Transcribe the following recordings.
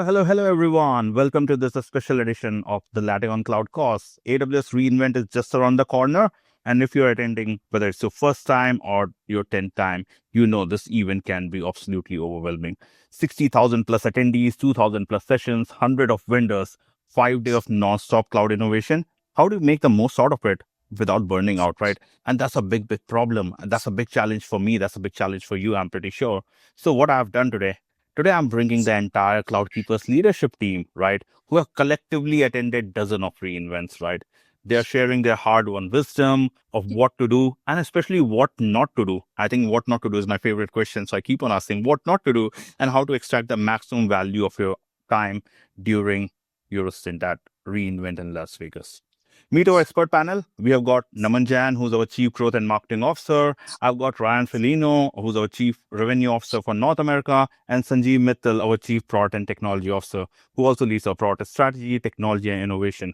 Hello, everyone. Welcome to this special edition of the Latte on Cloud course. AWS reInvent is just around the corner. And if you're attending, whether it's your first time or your 10th time, you know this event can be absolutely overwhelming. 60,000 plus attendees, 2,000 plus sessions, 100 of vendors, 5 days of non-stop cloud innovation. How do you make the most out of it without burning out, right? And that's a big problem. And that's a big challenge for me. That's a big challenge for you, I'm pretty sure. So what I've done today, I'm bringing the entire CloudKeeper's leadership team, right, who have collectively attended dozen of reinvents, right? They are sharing their hard-won wisdom of what to do and especially what not to do. I think what not to do is my favorite question. So I keep on asking what not to do and how to extract the maximum value of your time during your stint at reInvent in Las Vegas. Meet our expert panel. We have got Jain, who's our Chief Growth and Marketing Officer. I've got Freilino, who's our Chief Revenue Officer for North America, and Sanjeev Mittal, our Chief Product and Technology Officer, who also leads our product strategy, technology, and innovation.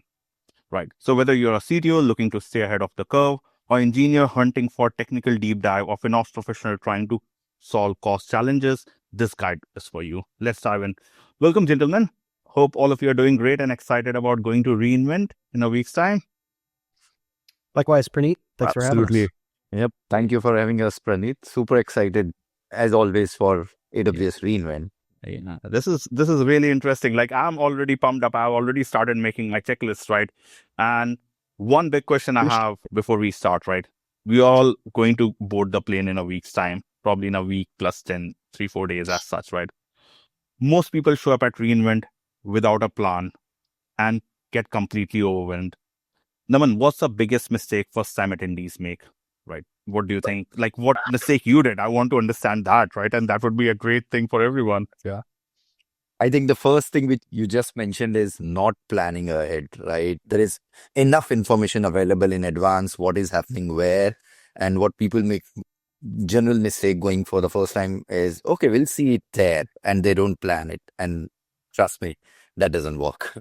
Right. So whether you're a CTO looking to stay ahead of the curve, or engineer hunting for technical deep dive, or FinOps professional trying to solve cost challenges, this guide is for you. Let's dive in. Welcome, gentlemen. Hope all of you are doing great and excited about going to reInvent in a week's time. Likewise, Praneet. Thanks for having us. Yep. Thank you for having us, Praneet. Super excited, as always, for AWS reInvent. Yeah, this is really interesting. Like, I'm already pumped up. I've already started making my checklist, right? And one big question I have before we start, right? We all going to board the plane in a week's time, probably in a week plus 10, 3-4 days as such, right? Most people show up at reInvent without a plan and get completely overwhelmed. Naman, what's the biggest mistake first-time attendees make, right? What do you think? Like, what mistake you did? I want to understand that, right? And that would be a great thing for everyone. Yeah. I think the first thing which you just mentioned is not planning ahead, right? There is enough information available in advance, what is happening where, and what people make general mistake going for the first time is, okay, we'll see it there, and they don't plan it. And trust me, that doesn't work.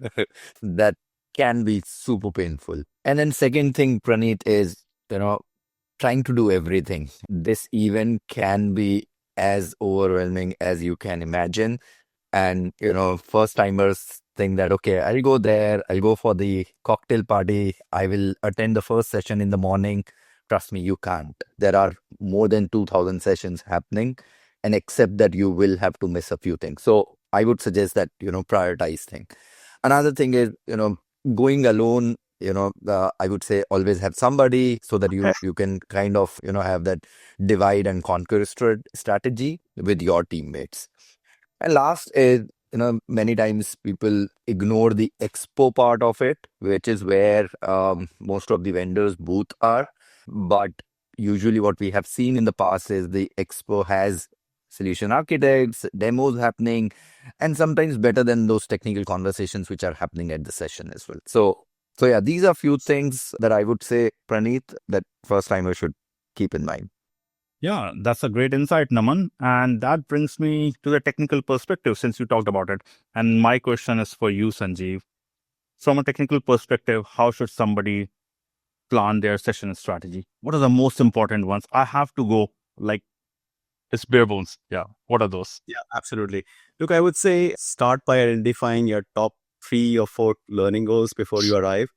That can be super painful. And then second thing, Praneet, is, trying to do everything. This event can be as overwhelming as you can imagine. And, first timers think that, okay, I'll go there, I'll go for the cocktail party, I will attend the first session in the morning. Trust me, you can't. There are more than 2,000 sessions happening, and except that you will have to miss a few things. So I would suggest that, prioritize things. Another thing is, going alone, I would say always have somebody so that you can kind of, have that divide and conquer strategy with your teammates. And last is, many times people ignore the expo part of it, which is where most of the vendors' booth are. But usually what we have seen in the past is the expo has solution architects, demos happening, and sometimes better than those technical conversations which are happening at the session as well. So yeah, these are few things that I would say, Praneet, that first timer should keep in mind. Yeah, that's a great insight, Naman. And that brings me to the technical perspective since you talked about it. And my question is for you, Sanjeev. From a technical perspective, how should somebody plan their session strategy? What are the most important ones? I have to go, like, it's bare bones. Yeah. What are those? Yeah, absolutely. Look, I would say start by identifying your top 3 or 4 learning goals before you arrive.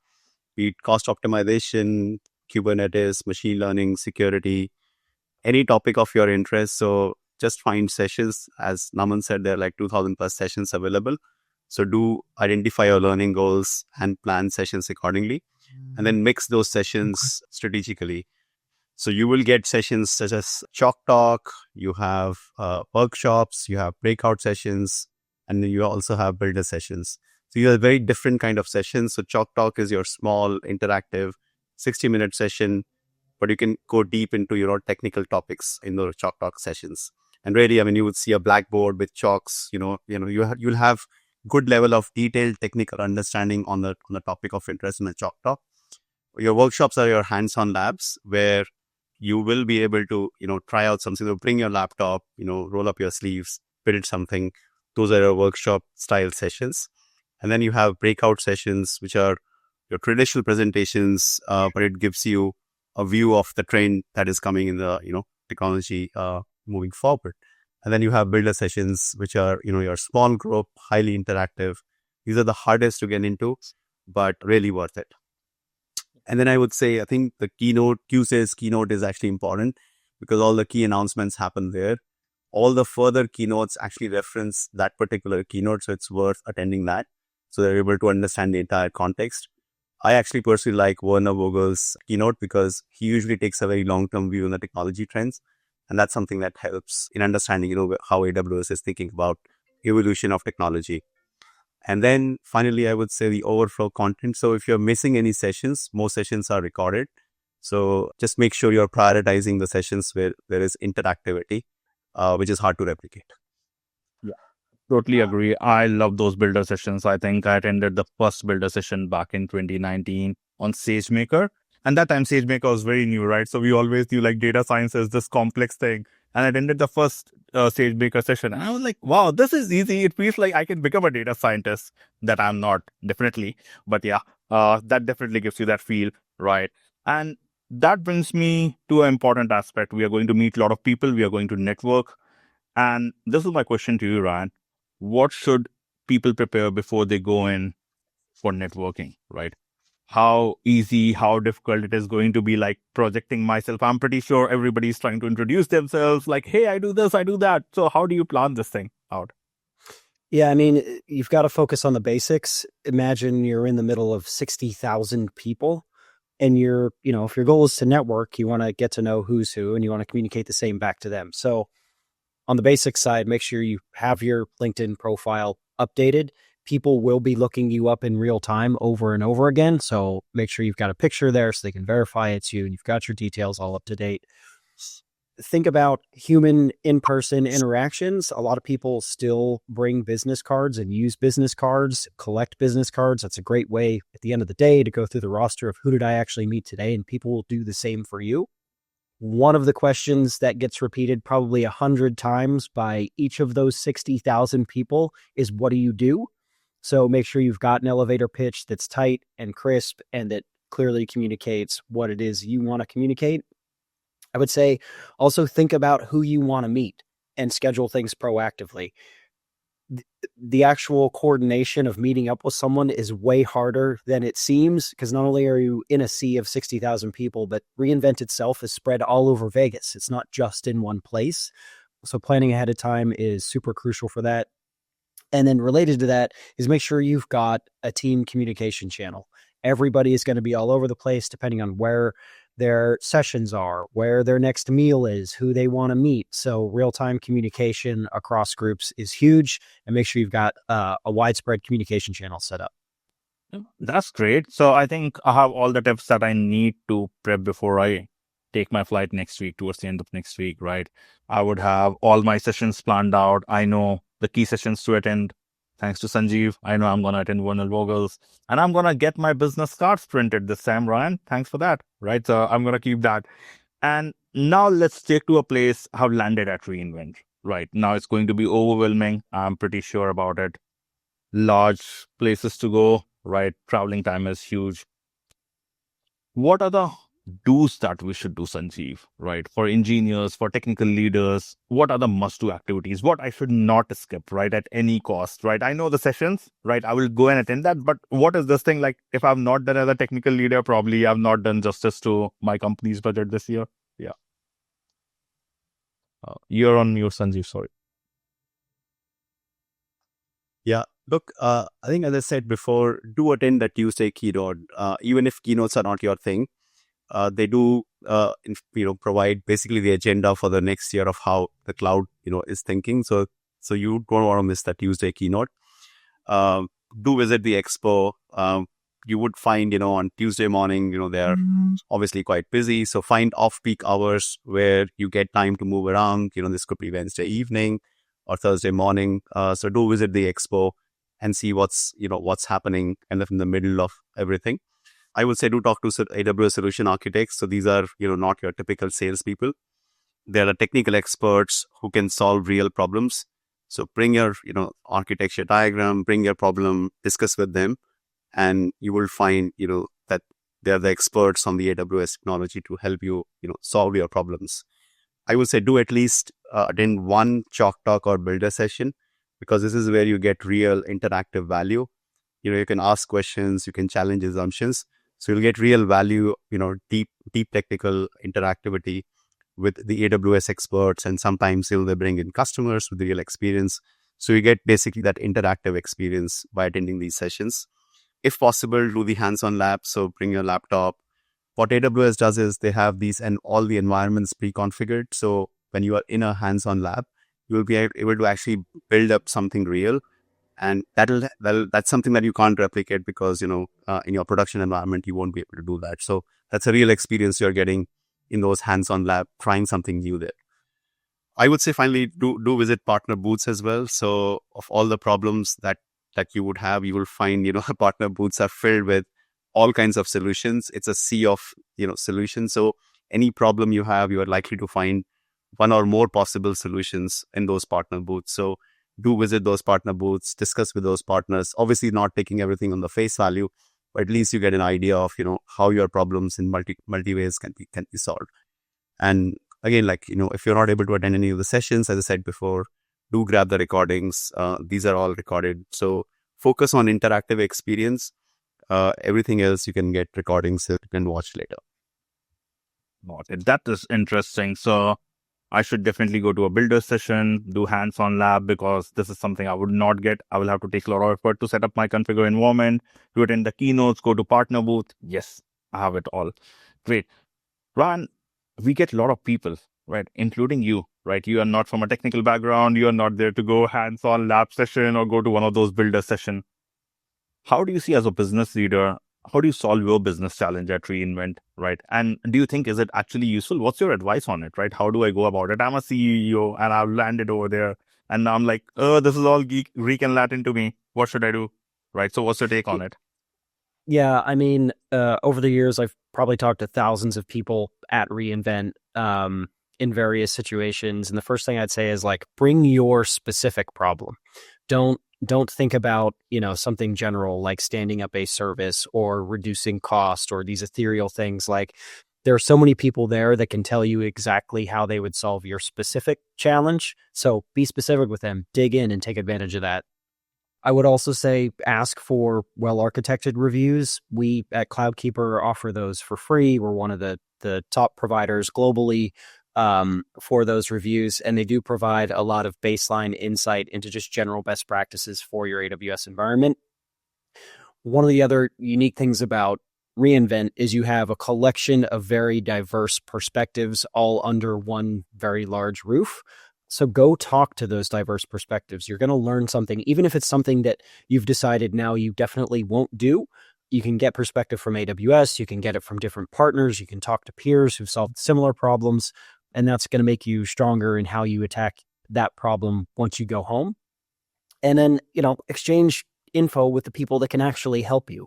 Be it cost optimization, Kubernetes, machine learning, security, any topic of your interest. So just find sessions. As Naman said, there are like 2,000 plus sessions available. So do identify your learning goals and plan sessions accordingly, and then mix those sessions strategically. So you will get sessions such as Chalk Talk, you have workshops, you have breakout sessions, and then you also have builder sessions. So you have very different kind of sessions. So Chalk Talk is your small, interactive, 60-minute session, but you can go deep into your technical topics in those Chalk Talk sessions. And really, you would see a blackboard with chalks. You'll have good level of detailed technical understanding on the topic of interest in the Chalk Talk. Your workshops are your hands-on labs where you will be able to, try out something. So bring your laptop, roll up your sleeves, build something. Those are your workshop style sessions. And then you have breakout sessions, which are your traditional presentations, but it gives you a view of the trend that is coming in the, technology moving forward. And then you have builder sessions, which are, your small group, highly interactive. These are the hardest to get into, but really worth it. And then I would say, I think the Q-Sales keynote is actually important because all the key announcements happen there. All the further keynotes actually reference that particular keynote, so it's worth attending that. So they're able to understand the entire context. I actually personally like Werner Vogel's keynote because he usually takes a very long-term view on the technology trends. And that's something that helps in understanding, how AWS is thinking about evolution of technology. And then finally, I would say the overflow content. So if you're missing any sessions, most sessions are recorded. So just make sure you're prioritizing the sessions where there is interactivity, which is hard to replicate. Totally agree. I love those builder sessions. I think I attended the first builder session back in 2019 on SageMaker. And that time SageMaker was very new, right? So we always knew like data science is this complex thing. And I attended the first SageMaker session. And I was like, wow, this is easy. It feels like I can become a data scientist that I'm not, definitely. But yeah, that definitely gives you that feel, right? And that brings me to an important aspect. We are going to meet a lot of people. We are going to network. And this is my question to you, Ryan. What should people prepare before they go in for networking, right? How easy, how difficult it is going to be, like projecting myself. I'm pretty sure everybody's trying to introduce themselves like, hey, I do this, I do that. So how do you plan this thing out? Yeah, I mean, you've got to focus on the basics. Imagine you're in the middle of 60,000 people and if your goal is to network, you want to get to know who's who and you want to communicate the same back to them. So on the basic side, make sure you have your LinkedIn profile updated. People will be looking you up in real time over and over again. So make sure you've got a picture there so they can verify it's you and you've got your details all up to date. Think about human in-person interactions. A lot of people still bring business cards and use business cards, collect business cards. That's a great way at the end of the day to go through the roster of who did I actually meet today, and people will do the same for you. One of the questions that gets repeated probably 100 times by each of those 60,000 people is, what do you do? So make sure you've got an elevator pitch that's tight and crisp and that clearly communicates what it is you want to communicate. I would say also think about who you want to meet and schedule things proactively. The actual coordination of meeting up with someone is way harder than it seems, because not only are you in a sea of 60,000 people, but reInvent itself is spread all over Vegas. It's not just in one place. So planning ahead of time is super crucial for that. And then related to that is make sure you've got a team communication channel. Everybody is going to be all over the place depending on where their sessions are, where their next meal is, who they want to meet. So real-time communication across groups is huge, and make sure you've got a widespread communication channel set up. That's great. So I think I have all the tips that I need to prep before I take my flight next week, towards the end of next week, right? I would have all my sessions planned out. I know the key sessions to attend. Thanks to Sanjeev, I know I'm going to attend Werner Vogel's, and I'm going to get my business cards printed this time, Ryan. Thanks for that, right? So I'm going to keep that. And now let's take to a place I've landed at reInvent, right? Now it's going to be overwhelming. I'm pretty sure about it. Large places to go, right? Traveling time is huge. What are the do's that we should do, Sanjeev, right? For engineers, for technical leaders, what are the must-do activities? What I should not skip, right? At any cost, right? I know the sessions, right? I will go and attend that, but what is this thing like? If I've not done as a technical leader, probably I've not done justice to my company's budget this year. Yeah. You're on mute, Sanjeev, sorry. Yeah. Look, I think as I said before, do attend the Tuesday keynote. Even if keynotes are not your thing, they do, provide basically the agenda for the next year of how the cloud, is thinking. So you don't want to miss that Tuesday keynote. Do visit the expo. You would find, on Tuesday morning, they're obviously quite busy. So find off-peak hours where you get time to move around. This could be Wednesday evening or Thursday morning. So do visit the expo and see what's happening kind of in the middle of everything. I would say do talk to AWS solution architects. So these are, not your typical salespeople. They're the technical experts who can solve real problems. So bring your, architecture diagram, bring your problem, discuss with them, and you will find, that they're the experts on the AWS technology to help you, solve your problems. I would say do at least attend one chalk talk or builder session, because this is where you get real interactive value. You can ask questions, you can challenge assumptions. So you'll get real value, deep technical interactivity with the AWS experts, and sometimes they bring in customers with the real experience. So you get basically that interactive experience by attending these sessions. If possible, do the hands-on lab. So bring your laptop. What AWS does is they have these and all the environments pre-configured. So when you are in a hands-on lab, you will be able to actually build up something real. And that's something that you can't replicate, because, in your production environment, you won't be able to do that. So that's a real experience you're getting in those hands-on lab, trying something new there. I would say finally do visit partner booths as well. So of all the problems that you would have, you will find, partner booths are filled with all kinds of solutions. It's a sea of, solutions. So any problem you have, you are likely to find one or more possible solutions in those partner booths. So do visit those partner booths, discuss with those partners, obviously not taking everything on the face value, but at least you get an idea of, how your problems in multi ways can be solved. And again, if you're not able to attend any of the sessions, as I said before, do grab the recordings. These are all recorded. So focus on interactive experience. Everything else you can get recordings that you can watch later. That is interesting. So I should definitely go to a builder session, do hands-on lab, because this is something I would not get. I will have to take a lot of effort to set up my configure environment, to attend the keynotes, go to partner booth. Yes, I have it all. Great. Ryan, we get a lot of people, right, including you, right? You are not from a technical background. You are not there to go hands-on lab session or go to one of those builder session. How do you see, as a business leader, how do you solve your business challenge at reInvent, right? And do you think, is it actually useful? What's your advice on it, right? How do I go about it? I'm a CEO and I've landed over there and now I'm like, oh, this is all Greek and Latin to me. What should I do? Right. So what's your take on it? Yeah, I mean, over the years, I've probably talked to thousands of people at reInvent in various situations. And the first thing I'd say is, bring your specific problem. Don't think about, something general like standing up a service or reducing cost or these ethereal things. There are so many people there that can tell you exactly how they would solve your specific challenge. So be specific with them, dig in and take advantage of that. I would also say ask for well-architected reviews. We at CloudKeeper offer those for free. We're one of the top providers globally for those reviews, and they do provide a lot of baseline insight into just general best practices for your AWS environment. One of the other unique things about reInvent is you have a collection of very diverse perspectives all under one very large roof. So go talk to those diverse perspectives. You're going to learn something, even if it's something that you've decided now you definitely won't do. You can get perspective from AWS. You can get it from different partners. You can talk to peers who've solved similar problems. And that's going to make you stronger in how you attack that problem once you go home. And then, exchange info with the people that can actually help you,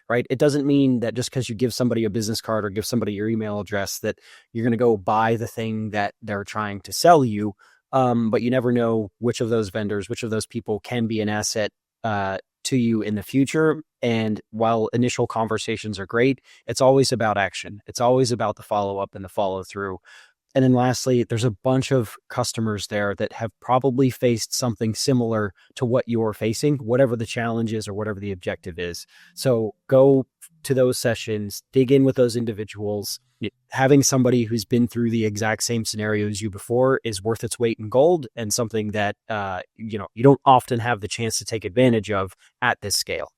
right? It doesn't mean that just because you give somebody a business card or give somebody your email address that you're going to go buy the thing that they're trying to sell you. But you never know which of those vendors, which of those people can be an asset to you in the future. And while initial conversations are great, it's always about action. It's always about the follow-up and the follow-through. And then lastly, there's a bunch of customers there that have probably faced something similar to what you're facing, whatever the challenge is or whatever the objective is. So go to those sessions, dig in with those individuals. Having somebody who's been through the exact same scenario as you before is worth its weight in gold, and something that you don't often have the chance to take advantage of at this scale.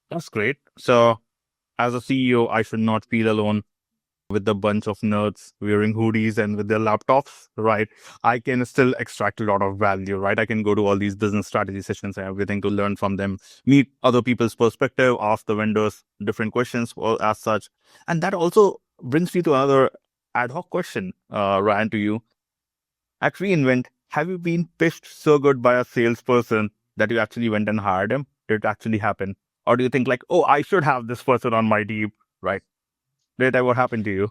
That's great. So as a CEO, I should not feel alone with a bunch of nerds wearing hoodies and with their laptops, right? I can still extract a lot of value, right? I can go to all these business strategy sessions and everything to learn from them, meet other people's perspective, ask the vendors different questions as such. And that also brings me to another ad hoc question, Ryan, to you. At reInvent, have you been pitched so good by a salesperson that you actually went and hired him? Did it actually happen? Or do you think oh, I should have this person on my team, right? Did that ever happen to you?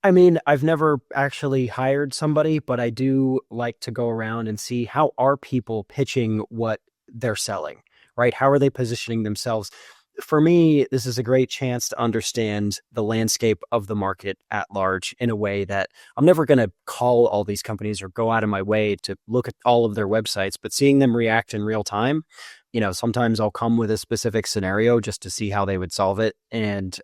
I mean, I've never actually hired somebody, but I do like to go around and see how are people pitching what they're selling, right? How are they positioning themselves? for me, this is a great chance to understand the landscape of the market at large in a way that I'm never going to call all these companies or go out of my way to look at all of their websites, but seeing them react in real time, sometimes I'll come with a specific scenario just to see how they would solve it. And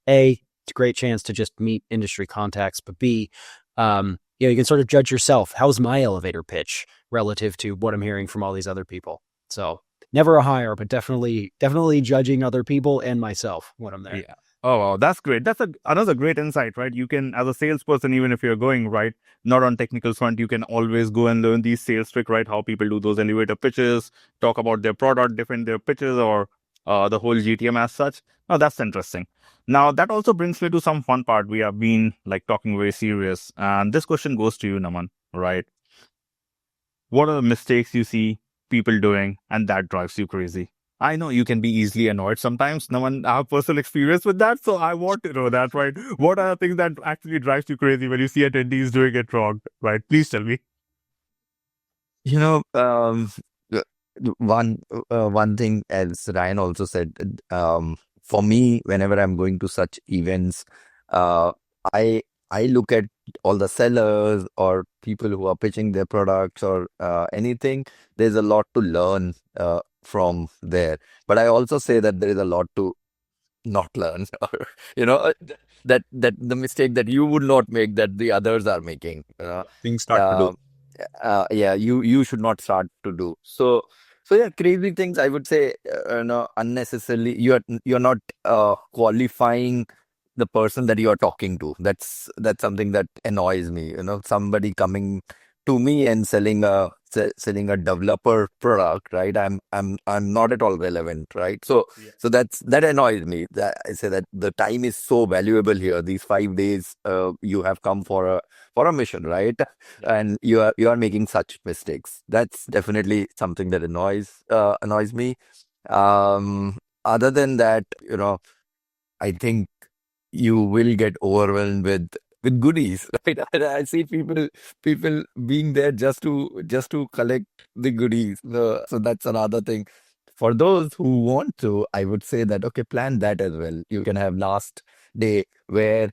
it's a great chance to just meet industry contacts, but B, you can sort of judge yourself. How's my elevator pitch relative to what I'm hearing from all these other people? So never a hire, but definitely judging other people and myself when I'm there. Yeah. Oh, wow, that's great. That's another great insight, right? You can, as a salesperson, even if you're going right, not on technical front, you can always go and learn these sales trick, right? How people do those elevator pitches, talk about their product, defend their pitches, or the whole GTM as such. Oh, that's interesting. Now, that also brings me to some fun part. We have been like talking very serious, and this question goes to you, Naman, right? What are the mistakes you see people doing and that drives you crazy? I know you can be easily annoyed sometimes. No one I have personal experience with that, so I want to know that, right? What are the things that actually drives you crazy when you see attendees doing it wrong, right? Please tell me. You know, uh, one thing, as Ryan also said, for me, whenever I'm going to such events, uh, I I look at all the sellers or people who are pitching their products or anything. There's a lot to learn from there, but I also say that there is a lot to not learn, or that the mistake that you would not make that the others are making. Things start to do. Uh, yeah, you should not start to do so yeah, crazy things, I would say. No, unnecessarily you're not qualifying the person that you are talking to. That's something that annoys me. Somebody coming to me and selling a developer product, right? I'm not at all relevant, right? So that annoys me. That I say that the time is so valuable here. These 5 days, you have come for a mission, right? And you are making such mistakes. That's definitely something that annoys me. Other than that, I think you will get overwhelmed with goodies, right? I see people being there just to collect the goodies. So that's another thing. For those who want to, I would say that okay, plan that as well. You can have last day where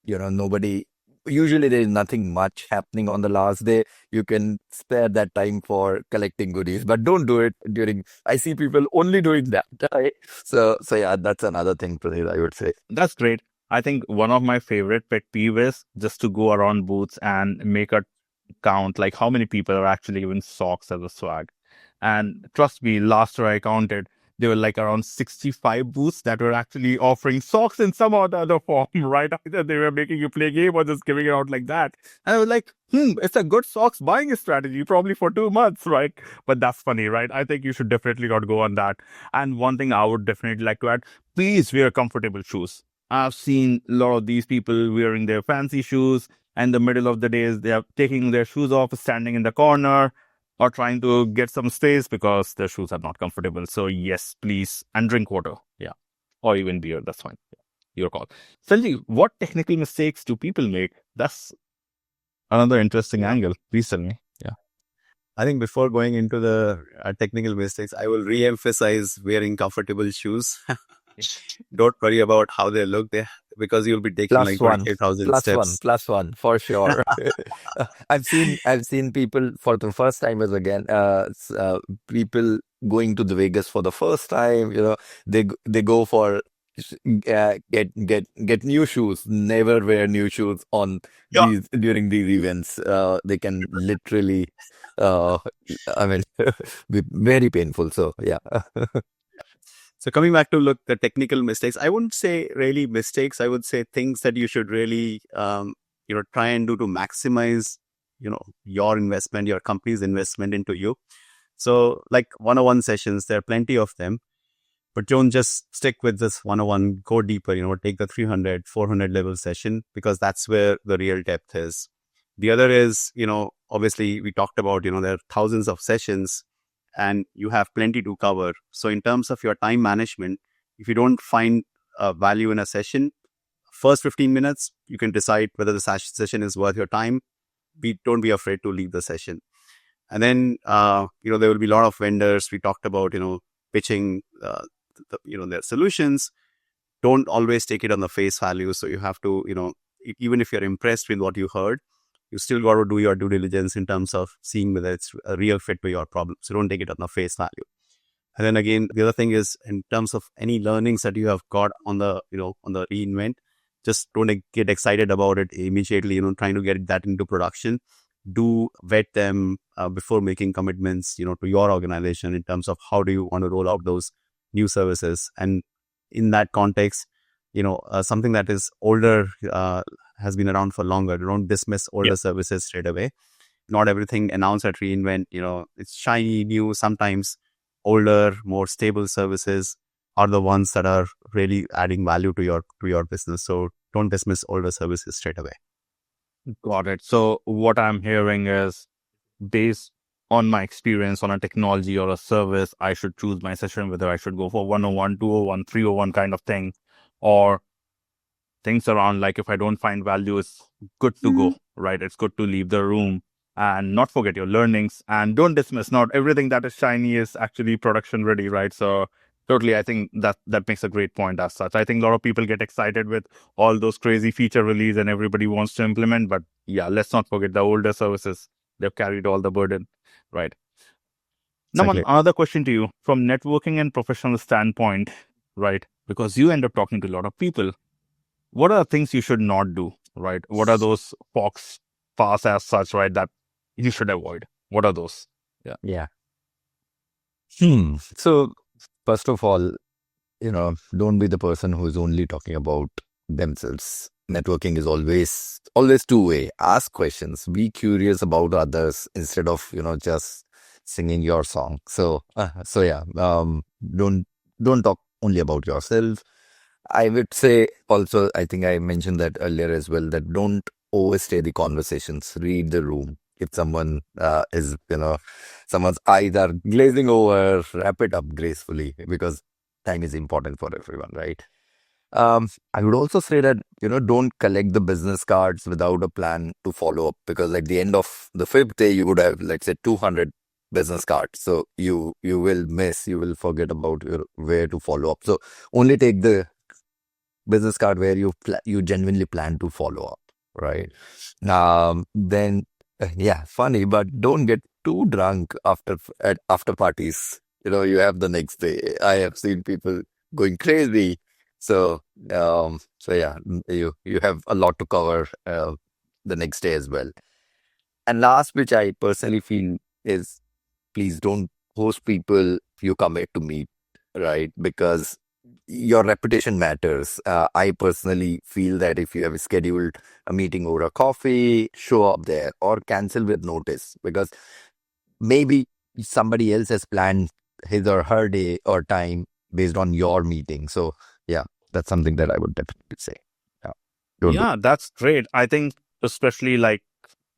nobody. Usually there is nothing much happening on the last day. You can spare that time for collecting goodies, but don't do it during. I see people only doing that. Right? So yeah, that's another thing, Praneeth, I would say. That's great. I think one of my favorite pet peeve is just to go around booths and make a count like how many people are actually given socks as a swag. And trust me, last year I counted, there were like around 65 booths that were actually offering socks in some or the other form, right? Either they were making you play a game or just giving it out like that. And I was like, it's a good socks buying strategy, probably for 2 months, right? But that's funny, right? I think you should definitely not go on that. And one thing I would definitely like to add, please wear comfortable shoes. I've seen a lot of these people wearing their fancy shoes, and the middle of the day they are taking their shoes off, standing in the corner, or trying to get some space because their shoes are not comfortable. So yes, please, and drink water. Yeah, or even beer. That's fine. Yeah. Your call. Sanjeev, what technical mistakes do people make? That's another interesting Yeah. angle. Please tell me. Yeah. I think before going into the technical mistakes, I will re-emphasize wearing comfortable shoes. Don't worry about how they look there because you'll be taking like Plus one, 25,000 plus one, steps. plus one for sure. I've seen people for the first timers again. People going to the Vegas for the first time. They go for get new shoes. Never wear new shoes on Yeah. these during these events. They can literally, uh, I mean, be very painful. So yeah. So coming back to look the technical mistakes, I wouldn't say really mistakes. I would say things that you should really, try and do to maximize, your investment, your company's investment into you. So like one-on-one sessions, there are plenty of them, but don't just stick with this one-on-one, go deeper, take the 300, 400 level session because that's where the real depth is. The other is, obviously we talked about, there are thousands of sessions and you have plenty to cover. So in terms of your time management, if you don't find value in a session, first 15 minutes, you can decide whether the session is worth your time. Don't be afraid to leave the session. And then, there will be a lot of vendors. We talked about, pitching their solutions, don't always take it on the face value. So you have to, even if you're impressed with what you heard, you still got to do your due diligence in terms of seeing whether it's a real fit to your problem. So don't take it on the face value. And then again, the other thing is in terms of any learnings that you have got on the reinvent, just don't get excited about it immediately, trying to get that into production. Do vet them before making commitments, to your organization in terms of how do you want to roll out those new services. And in that context, something that is older has been around for longer. Don't dismiss older services straight away. Not everything announced at reInvent, it's shiny, new. Sometimes older, more stable services are the ones that are really adding value to your business. So don't dismiss older services straight away. Got it. So what I'm hearing is, based on my experience on a technology or a service, I should choose my session, whether I should go for 101, 201, 301 kind of thing, or things around like if I don't find value, it's good to go, right? It's good to leave the room and not forget your learnings, and don't dismiss. Not everything that is shiny is actually production ready, right? So totally, I think that makes a great point as such. I think a lot of people get excited with all those crazy feature release and everybody wants to implement, but yeah, let's not forget the older services. They've carried all the burden, right? Now, Exactly. another question to you from networking and professional standpoint, right? Because you end up talking to a lot of people. What are the things you should not do, right? What are those fox paths as such, right, that you should avoid? What are those? Yeah. So first of all, don't be the person who's only talking about themselves. Networking is always two-way. Ask questions. Be curious about others instead of just singing your song. So yeah. Don't talk only about yourself. I would say also, I think I mentioned that earlier as well, that don't overstay the conversations. Read the room. If someone someone's eyes are glazing over, wrap it up gracefully, because time is important for everyone, right? I would also say that, don't collect the business cards without a plan to follow up, because at the end of the fifth day, you would have, let's say, 200 business cards. So you will forget about where to follow up. So only take the business card where you genuinely plan to follow up, right? Then yeah, funny, but don't get too drunk at after parties. You have the next day. I have seen people going crazy. So yeah, you have a lot to cover the next day as well. And last, which I personally feel is, please don't host people you commit to meet, right? Because your reputation matters. I personally feel that if you have scheduled a meeting over a coffee, show up there or cancel with notice, because maybe somebody else has planned his or her day or time based on your meeting. So yeah, that's something that I would definitely say. Yeah, don't do. Yeah, that's great. I think especially like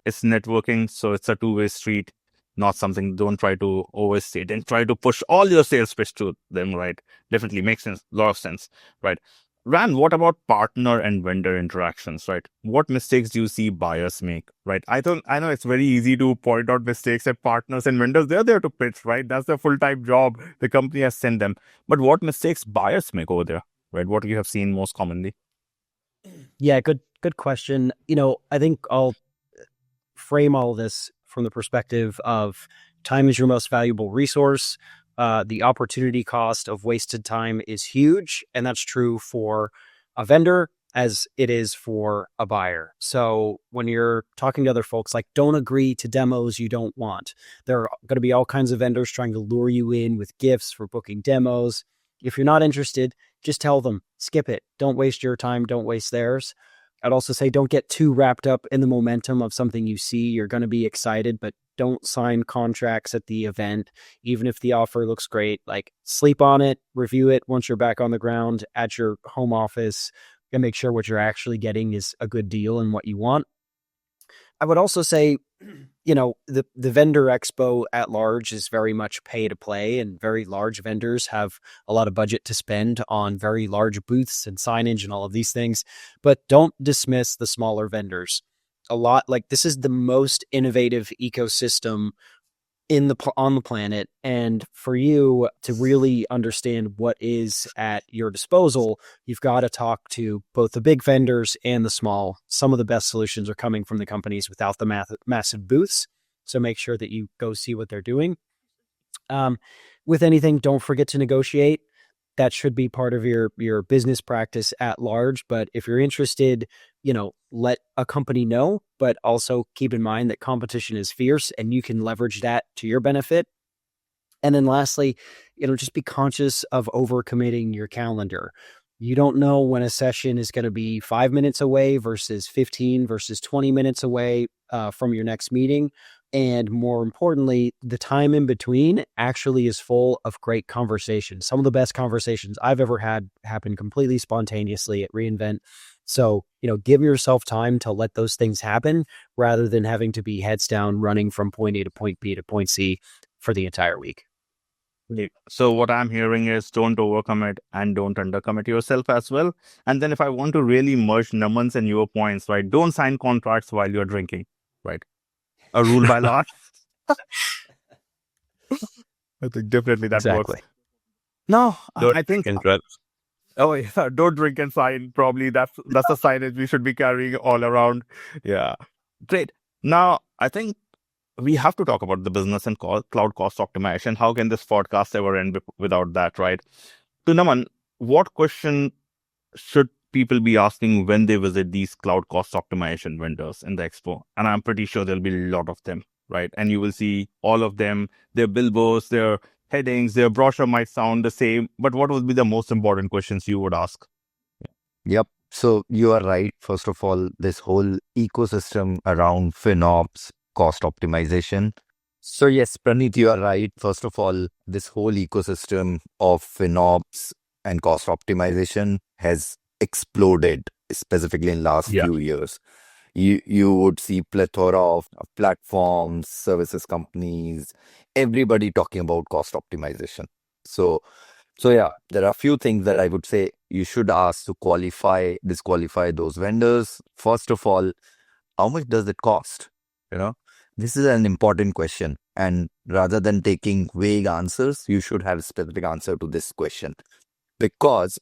it's networking, so it's a two-way street, not something. Don't try to overstate and try to push all your sales pitch to them, right? Definitely makes sense, a lot of sense, right? Ran, what about partner and vendor interactions, right? What mistakes do you see buyers make, right? I know it's very easy to point out mistakes at partners and vendors. They're there to pitch, right? That's their full-time job. The company has sent them. But what mistakes buyers make over there, right? What you have seen most commonly? Yeah, good question. I think I'll frame all this from the perspective of time is your most valuable resource. The opportunity cost of wasted time is huge, and that's true for a vendor as it is for a buyer. So when you're talking to other folks, like, don't agree to demos you don't want. There are going to be all kinds of vendors trying to lure you in with gifts for booking demos. If you're not interested, just tell them, skip it. Don't waste your time. Don't waste theirs. I'd also say don't get too wrapped up in the momentum of something you see. You're going to be excited, but don't sign contracts at the event, even if the offer looks great. Like, sleep on it, review it once you're back on the ground at your home office, and make sure what you're actually getting is a good deal and what you want. I would also say, the vendor expo at large is very much pay to play, and very large vendors have a lot of budget to spend on very large booths and signage and all of these things. But don't dismiss the smaller vendors. This is the most innovative ecosystem on the planet, and for you to really understand what is at your disposal, you've got to talk to both the big vendors and the small. Some of the best solutions are coming from the companies without the massive booths, so make sure that you go see what they're doing. With anything, don't forget to negotiate. That should be part of your business practice at large. But if you're interested, let a company know, but also keep in mind that competition is fierce and you can leverage that to your benefit. And then lastly, just be conscious of overcommitting your calendar. You don't know when a session is going to be 5 minutes away versus 15 versus 20 minutes away from your next meeting. And more importantly, the time in between actually is full of great conversations. Some of the best conversations I've ever had happen completely spontaneously at reInvent. So, give yourself time to let those things happen rather than having to be heads down running from point A to point B to point C for the entire week. So what I'm hearing is don't overcommit and don't undercommit yourself as well. And then if I want to really merge Naman's and your points, right, don't sign contracts while you're drinking, right? A rule by law. I think definitely that Exactly. works. No, Don't I think. interrupt. Oh yeah, don't drink and sign. Probably that's a signage we should be carrying all around. Yeah, great. Now I think we have to talk about the business and cloud cost optimization. How can this podcast ever end without that, right? So Naman, what question should people be asking when they visit these cloud cost optimization vendors in the expo? And I'm pretty sure there'll be a lot of them, right? And you will see all of them, their billboards, their headings, their brochure might sound the same, but what would be the most important questions you would ask? Yep. So you are right. First of all, this whole ecosystem around FinOps, cost optimization. So yes, Praneet, you are right. First of all, this whole ecosystem of FinOps and cost optimization has exploded, specifically in last Yeah. few years. You would see plethora of platforms, services companies, everybody talking about cost optimization. So yeah, there are a few things that I would say you should ask to disqualify those vendors. First of all, how much does it cost? This is an important question. And rather than taking vague answers, you should have a specific answer to this question. Because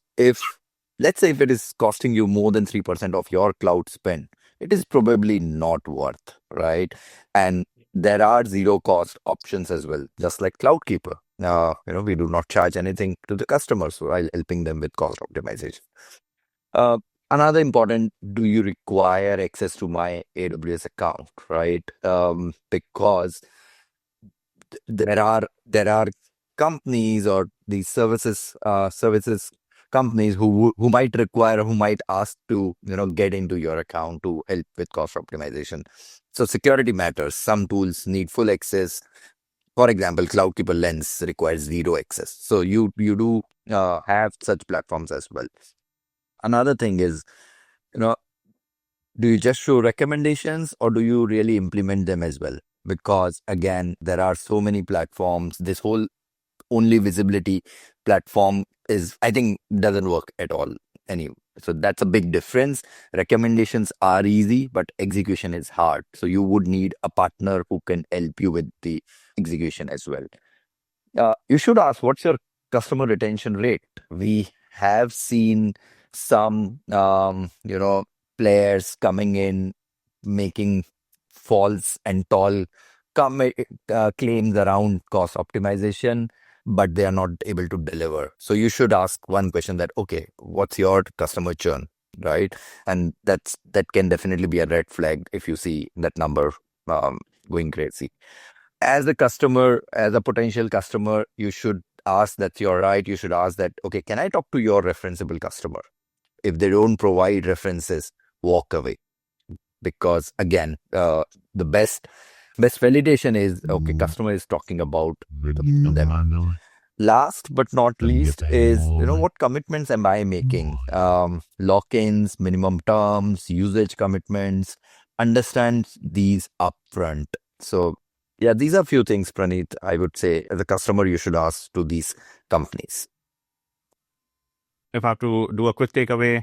let's say if it is costing you more than 3% of your cloud spend, it is probably not worth, right? And there are zero cost options as well, just like CloudKeeper. We do not charge anything to the customers while helping them with cost optimization. Another important, do you require access to my AWS account, right? Because there are companies or these services companies who might require, who might ask to get into your account to help with cost optimization. So security matters. Some tools need full access. For example, CloudKeeper Lens requires zero access. So you do have such platforms as well. Another thing is, do you just show recommendations or do you really implement them as well? Because again, there are so many platforms. This whole only visibility platform I think doesn't work at all anyway. So that's a big difference. Recommendations are easy, but execution is hard. So you would need a partner who can help you with the execution as well. You should ask, what's your customer retention rate? We have seen some, players coming in, making false and tall claims around cost optimization, but they are not able to deliver. So you should ask one question that, okay, what's your customer churn, right? And that can definitely be a red flag if you see that number going crazy. As a potential customer, you should ask that you're right. You should ask that, okay, can I talk to your referenceable customer? If they don't provide references, walk away. Because again, the best validation is, okay, customer is talking about them. Last but not least is, what commitments am I making? Lock-ins, minimum terms, usage commitments, understand these upfront. So yeah, these are few things, Praneet, I would say as a customer, you should ask to these companies. If I have to do a quick takeaway,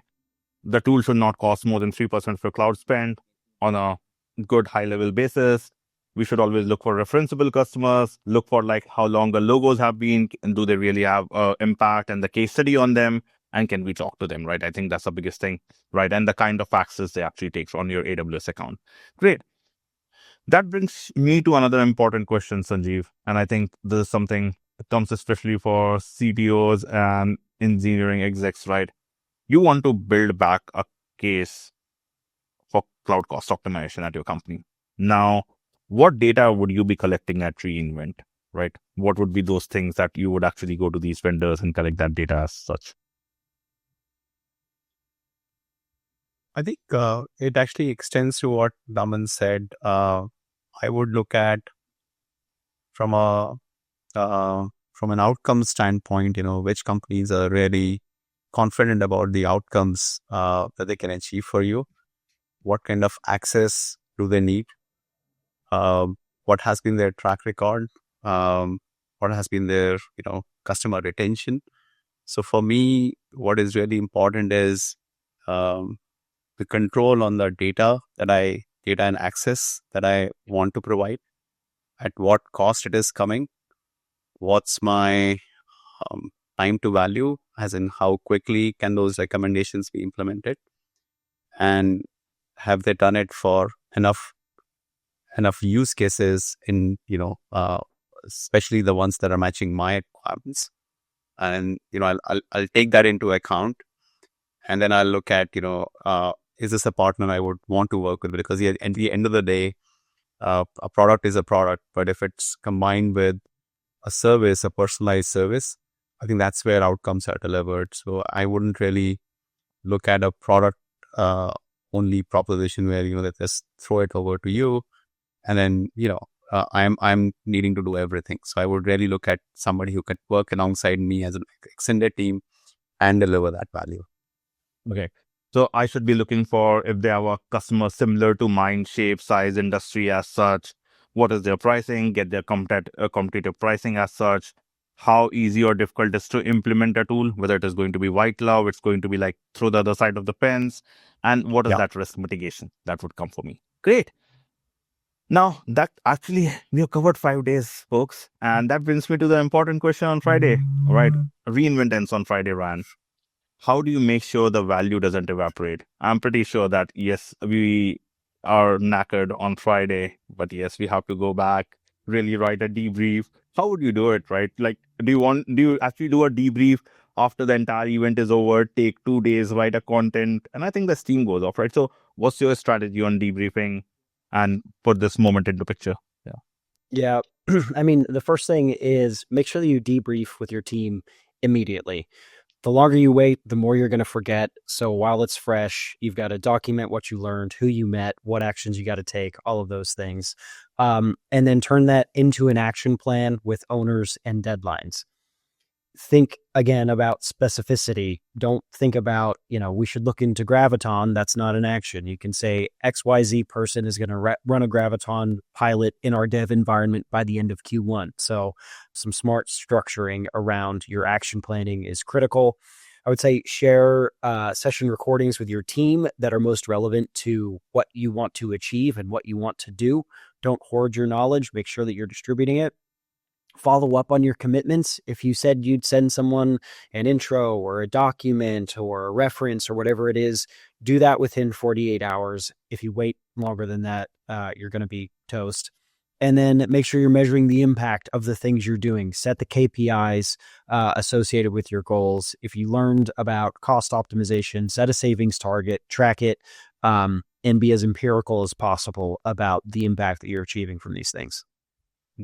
the tool should not cost more than 3% of your cloud spend on a good high level basis. we should always look for referenceable customers, look for like how long the logos have been, and do they really have impact and the case study on them, and can we talk to them, right? I think that's the biggest thing, right? And the kind of access they actually take on your AWS account. Great. That brings me to another important question, Sanjeev. And I think this is something that comes especially for CTOs and engineering execs, right? You want to build back a case for cloud cost optimization at your company. Now, what data would you be collecting at reInvent, right? What would be those things that you would actually go to these vendors and collect that data as such? I think it actually extends to what Daman said. I would look at from an outcome standpoint, which companies are really confident about the outcomes that they can achieve for you. What kind of access do they need? What has been their track record? What has been their, customer retention? So for me, what is really important is the control on the data and access that I want to provide, at what cost it is coming, what's my time to value, as in how quickly can those recommendations be implemented, and have they done it for enough use cases in, especially the ones that are matching my requirements. And, I'll take that into account. And then I'll look at, is this a partner I would want to work with? Because at the end of the day, a product is a product, but if it's combined with a service, a personalized service, I think that's where outcomes are delivered. So I wouldn't really look at a product only proposition where, they just throw it over to you, and then, I'm needing to do everything. So I would really look at somebody who could work alongside me as an extended team and deliver that value. Okay. So I should be looking for if they have a customer similar to mine, shape, size, industry as such. What is their pricing? Get their competitive pricing as such. How easy or difficult it is to implement a tool, whether it is going to be white glove, it's going to be like through the other side of the fence. And what is that risk mitigation that would come for me? Great. Now, that actually, we have covered 5 days, folks. And that brings me to the important question on Friday, right? reInvent ends on Friday, Ryan. How do you make sure the value doesn't evaporate? I'm pretty sure that, yes, we are knackered on Friday, but yes, we have to go back, really write a debrief. How would you do it, right? Like, do you actually do a debrief after the entire event is over, take 2 days, write a content? And I think the steam goes off, right? So what's your strategy on debriefing and put this moment into picture? Yeah. I mean, the first thing is make sure that you debrief with your team immediately. The longer you wait, the more you're going to forget. So while it's fresh, you've got to document what you learned, who you met, what actions you got to take, all of those things. And then turn that into an action plan with owners and deadlines. Think again about specificity. Don't think about, we should look into Graviton. That's not an action. You can say XYZ person is going to run a Graviton pilot in our dev environment by the end of Q1. So some smart structuring around your action planning is critical. I would say share session recordings with your team that are most relevant to what you want to achieve and what you want to do. Don't hoard your knowledge. Make sure that you're distributing it. Follow up on your commitments. If you said you'd send someone an intro or a document or a reference or whatever it is, do that within 48 hours. If you wait longer than that, you're going to be toast. And then make sure you're measuring the impact of the things you're doing. Set the KPIs associated with your goals. If you learned about cost optimization, set a savings target, track it, and be as empirical as possible about the impact that you're achieving from these things.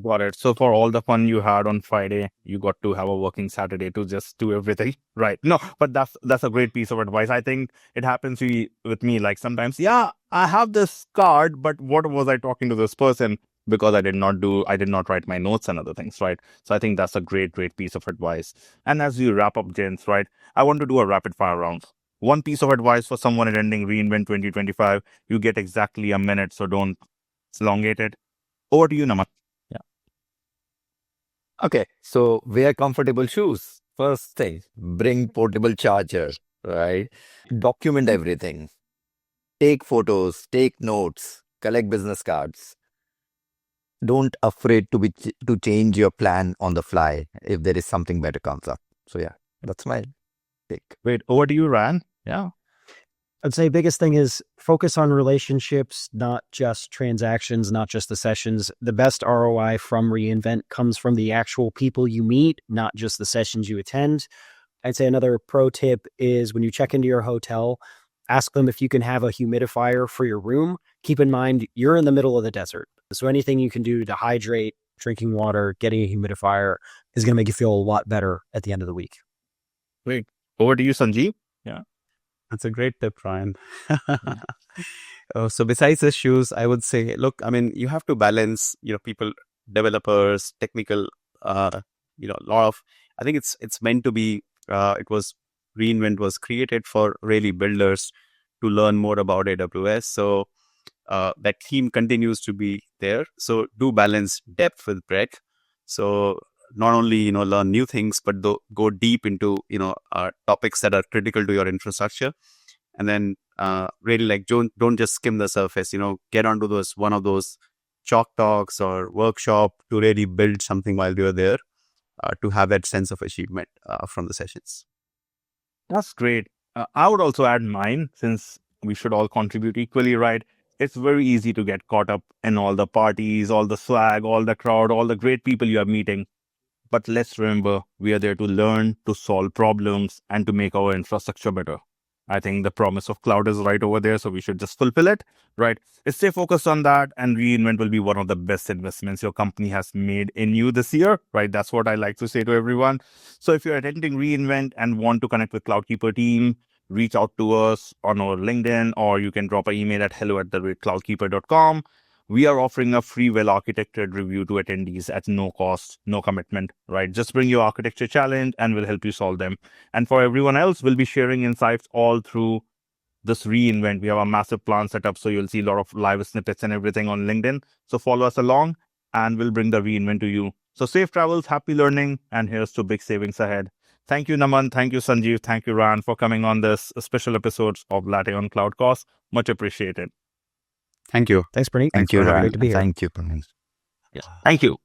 Got it. So for all the fun you had on Friday, you got to have a working Saturday to just do everything. Right. No, but that's a great piece of advice. I think it happens with me. Like sometimes, yeah, I have this card, but what was I talking to this person? Because I did not write my notes and other things, right? So I think that's a great piece of advice. And as we wrap up, gents, right, I want to do a rapid fire round. One piece of advice for someone attending reInvent 2025. You get exactly a minute, so don't elongate it. Over to you, Namat. Okay, so wear comfortable shoes. First thing, bring portable charger, right? Document everything. Take photos, take notes, collect business cards. don't afraid to change your plan on the fly if there is something better comes up. So yeah, that's my take. Wait, over to you, Ryan. Yeah. I'd say biggest thing is focus on relationships, not just transactions, not just the sessions. The best ROI from reInvent comes from the actual people you meet, not just the sessions you attend. I'd say another pro tip is when you check into your hotel, ask them if you can have a humidifier for your room. Keep in mind, you're in the middle of the desert. So anything you can do to hydrate, drinking water, getting a humidifier is going to make you feel a lot better at the end of the week. Great. Over to you, Sanjeev. That's a great tip, Ryan. So besides the shoes, I would say, look, I mean, you have to balance, people, developers, technical, a lot of, I think it's meant to be, reInvent was created for really builders to learn more about AWS. So that theme continues to be there. So do balance depth with breadth. So not only, learn new things, but go deep into, topics that are critical to your infrastructure. And then really like don't just skim the surface, get onto one of those chalk talks or workshop to really build something while you're there, to have that sense of achievement from the sessions. That's great. I would also add mine, since we should all contribute equally, right? It's very easy to get caught up in all the parties, all the swag, all the crowd, all the great people you are meeting. But let's remember, we are there to learn, to solve problems, and to make our infrastructure better. I think the promise of cloud is right over there, so we should just fulfill it, right? Stay focused on that, and reInvent will be one of the best investments your company has made in you this year, right? That's what I like to say to everyone. So if you're attending reInvent and want to connect with CloudKeeper team, reach out to us on our LinkedIn, or you can drop an email at hello@cloudkeeper.com. We are offering a free well-architected review to attendees at no cost, no commitment, right? Just bring your architecture challenge and we'll help you solve them. And for everyone else, we'll be sharing insights all through this reInvent. We have a massive plan set up, so you'll see a lot of live snippets and everything on LinkedIn. So follow us along and we'll bring the reInvent to you. So safe travels, happy learning, and here's to big savings ahead. Thank you, Naman. Thank you, Sanjeev. Thank you, Ran, for coming on this special episode of Latte on Cloud Cost. Much appreciated. Thank you. Thanks, Praneet. Thank you, Great Ryan. to be here. Thank you, Praneet. Thank you.